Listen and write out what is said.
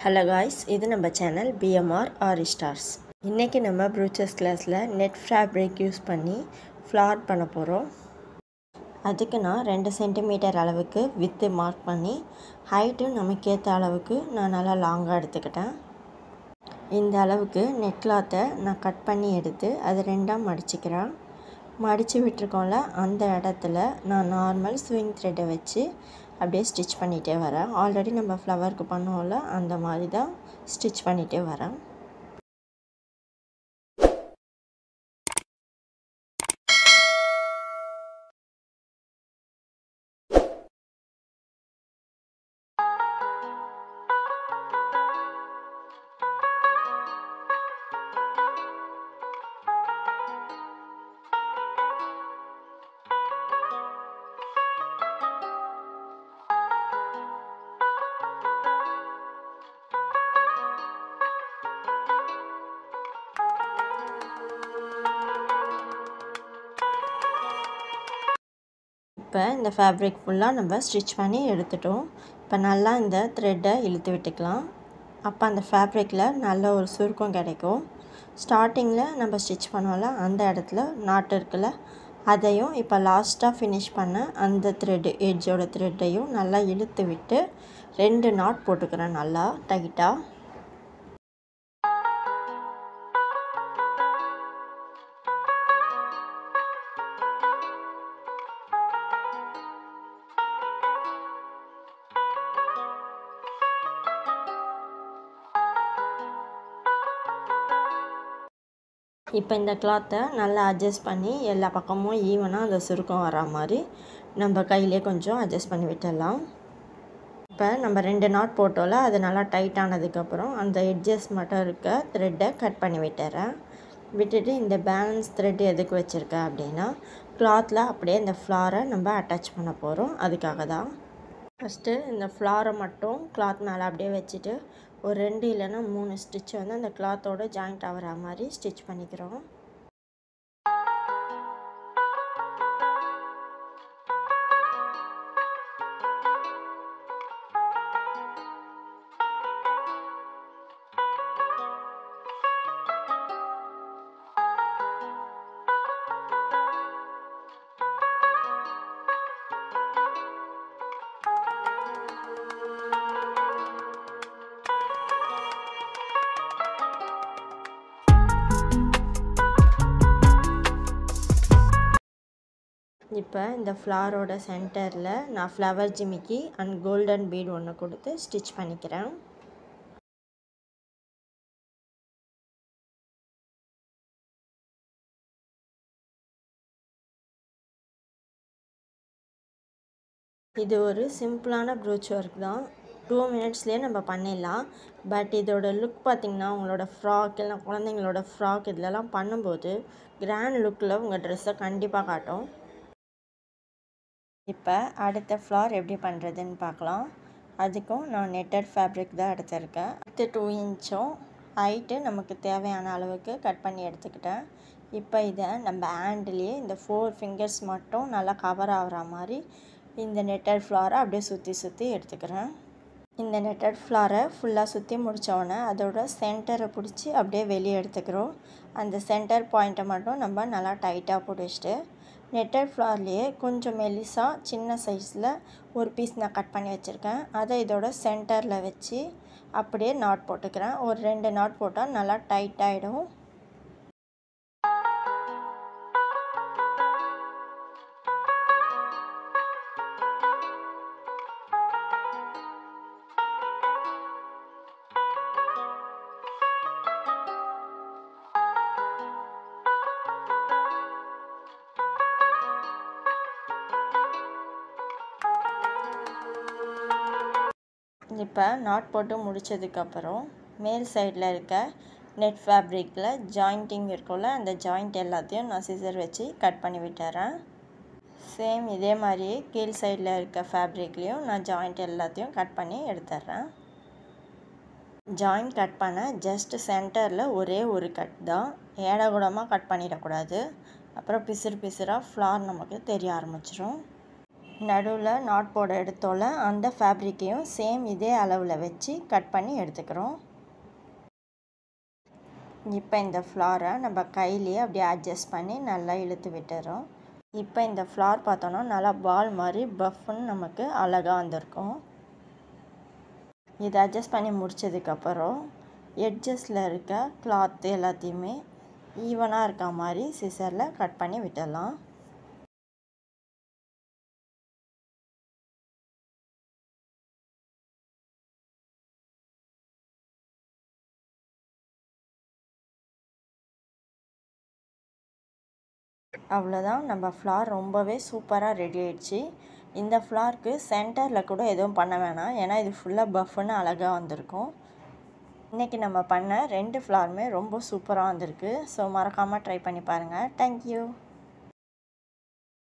Hello guys, இது நம்ம channel BMR Ari Stars. இன்னைக்கு நம்ம ப்ரூச்சர்ஸ் கிளாஸில் நெட் ஃபேப்ரிக் யூஸ் பண்ணி ஃப்ளார் பண்ண போகிறோம். அதுக்கு நான் 2 சென்டிமீட்டர் அளவுக்கு வித்து மார்க் பண்ணி ஹைட்டு நமக்கு ஏற்ற அளவுக்கு நான் நல்லா லாங்காக எடுத்துக்கிட்டேன். இந்த அளவுக்கு நெட் கிளாத்தை நான் கட் பண்ணி எடுத்து அது ரெண்டாக மடிச்சுக்கிறேன். மடித்து விட்டுருக்கோம்ல அந்த இடத்துல நான் நார்மல் ஸ்விங் த்ரெட்டை வச்சு அப்படியே ஸ்டிச் பண்ணிகிட்டே வரேன். ஆல்ரெடி நம்ம ஃப்ளவருக்கு பண்ணோம்ல அந்த மாதிரி தான் ஸ்டிச் பண்ணிகிட்டே வரேன். இப்போ இந்த ஃபேப்ரிக் ஃபுல்லாக நம்ம ஸ்டிச் பண்ணி எடுத்துட்டோம். இப்போ நல்லா இந்த த்ரெட்டை இழுத்து விட்டுக்கலாம். அப்போ அந்த ஃபேப்ரிக்கில் நல்ல ஒரு சுருக்கம் கிடைக்கும். ஸ்டார்டிங்கில் நம்ம ஸ்டிச் பண்ணோம்ல அந்த இடத்துல நாட் இருக்குல்ல அதையும் இப்போ லாஸ்ட்டாக ஃபினிஷ் பண்ண அந்த த்ரெட்டு எட்ஜோட த்ரெட்டையும் நல்லா இழுத்து விட்டு 2 நாட் போட்டுக்கிறேன் நல்லா டைட்டாக. இப்போ இந்த கிளாத்தை நல்லா அட்ஜஸ்ட் பண்ணி எல்லா பக்கமும் ஈவனாக அந்த சுருக்கம் வர மாதிரி நம்ம கையிலே கொஞ்சம் அட்ஜஸ்ட் பண்ணி விட்டுடலாம். இப்போ நம்ம 2 நாட் போட்டோம்ல அது நல்லா டைட் ஆனதுக்கப்புறம் அந்த எட்ஜஸ் மட்டும் இருக்க த்ரெட்டை கட் பண்ணி விட்டுறேன். விட்டுட்டு இந்த பேலன்ஸ் த்ரெட் எதுக்கு வச்சுருக்கேன் அப்படின்னா கிளாத்தில் அப்படியே இந்த ஃப்ளாரை நம்ம அட்டாச் பண்ண போகிறோம். அதுக்காக தான் ஃபஸ்ட்டு இந்த ஃப்ளாரை மட்டும் கிளாத் மேலே அப்படியே வச்சுட்டு ஒரு 2 இல்லைன்னா 3 ஸ்டிச் வந்து அந்த கிளாத்தோட ஜாயிண்ட் ஆகிற மாதிரி ஸ்டிச் பண்ணிக்கிறோம். இப்போ இந்த ஃப்ளாரோட சென்டரில் நான் ஃப்ளவர் ஜிமிக்கி அண்ட் கோல்டன் பீட் ஒன்று கொடுத்து ஸ்டிச் பண்ணிக்கிறேன். இது ஒரு சிம்பிளான ப்ரூச் ஒர்க் தான். 2 மினிட்ஸ்லேயே நம்ம பண்ணிடலாம். பட் இதோட லுக் பார்த்திங்கன்னா உங்களோட ஃப்ராக் இல்லை குழந்தைங்களோட ஃப்ராக் இதிலலாம் பண்ணும்போது கிராண்ட் லுக்கில் உங்கள் ட்ரெஸ்ஸை கண்டிப்பாக காட்டும். இப்போ அடுத்த ஃப்ளார் எப்படி பண்ணுறதுன்னு பார்க்கலாம். அதுக்கும் நான் நெட்டட் ஃபேப்ரிக் தான் எடுத்திருக்கேன். 2 இன்ச்சும் ஹைட்டு நமக்கு தேவையான அளவுக்கு கட் பண்ணி எடுத்துக்கிட்டேன். இப்போ இதை நம்ம ஹேண்ட்லேயே இந்த 4 ஃபிங்கர்ஸ் மட்டும் நல்லா கவர் ஆகிற மாதிரி இந்த நெட்டட் ஃப்ளாரை அப்படியே சுற்றி எடுத்துக்கிறேன். இந்த நெட்டட் ஃப்ளாரை ஃபுல்லாக சுற்றி முடித்தோடனே அதோட சென்டரை பிடிச்சி அப்படியே வெளியே எடுத்துக்கிறோம். அந்த சென்டர் பாயிண்ட்டை மட்டும் நம்ம நல்லா டைட்டாக பிடிச்சிட்டு நெட்டட் ஃப்ளார்லேயே கொஞ்சம் மெலிசாக சின்ன சைஸில் ஒரு பீஸ் நான் கட் பண்ணி வச்சுருக்கேன். அதை இதோட சென்டரில் வச்சு அப்படியே நாட் போட்டுக்கிறேன். ஒரு 2 நாட் போட்டால் நல்லா டைட்டாகிடும். இப்போ நாட் போட்டு முடித்ததுக்கப்புறம் மேல் சைடில் இருக்க நெட் ஃபேப்ரிக்கில் ஜாயிண்டிங் இருக்கும்ல அந்த ஜாயிண்ட் எல்லாத்தையும் நான் சிசர் வச்சு கட் பண்ணி விட்டுறேன். சேம் இதே மாதிரியே கீழ் சைடில் இருக்க ஃபேப்ரிக்லேயும் நான் ஜாயிண்ட் எல்லாத்தையும் கட் பண்ணி எடுத்துட்றேன். ஜாயிண்ட் கட் பண்ண ஜஸ்ட் சென்டரில் ஒரே ஒரு கட் தான், ஏடகூடமாக கட் பண்ணிடக்கூடாது. அப்புறம் பிசுறு பிசுறாக ஃப்ளார் நமக்கு தெரிய ஆரம்பிச்சிடும். நடுவில் நாட் போட எடுத்தோல அந்த ஃபேப்ரிக்கையும் சேம் இதே அளவில் வச்சு கட் பண்ணி எடுத்துக்கிறோம். இப்போ இந்த ஃப்ளாரை நம்ம கையிலேயே அப்படியே அட்ஜஸ்ட் பண்ணி நல்லா இழுத்து விட்டுறோம். இப்போ இந்த ஃப்ளார் பார்த்தோன்னா நல்லா பால் மாதிரி பஃப்னு நமக்கு அழகாக வந்திருக்கும். இதை அட்ஜஸ்ட் பண்ணி முடித்ததுக்கப்புறம் எட்ஜஸில் இருக்க கிளாத் எல்லாத்தையுமே ஈவனாக இருக்க மாதிரி சிசரில் கட் பண்ணி விட்டுடலாம். அவ்வளோதான், நம்ம ஃப்ளார் ரொம்பவே சூப்பராக ரெடி ஆயிடுச்சு. இந்த ஃப்ளாருக்கு சென்டரில் கூட எதுவும் பண்ண வேணாம், ஏன்னா இது ஃபுல்லாக பஃப்னு அழகாக வந்திருக்கும். இன்றைக்கி நம்ம பண்ண 2 ஃப்ளாருமே ரொம்ப சூப்பராக வந்திருக்கு. ஸோ மறக்காமல் ட்ரை பண்ணி பாருங்கள். தேங்க்யூ.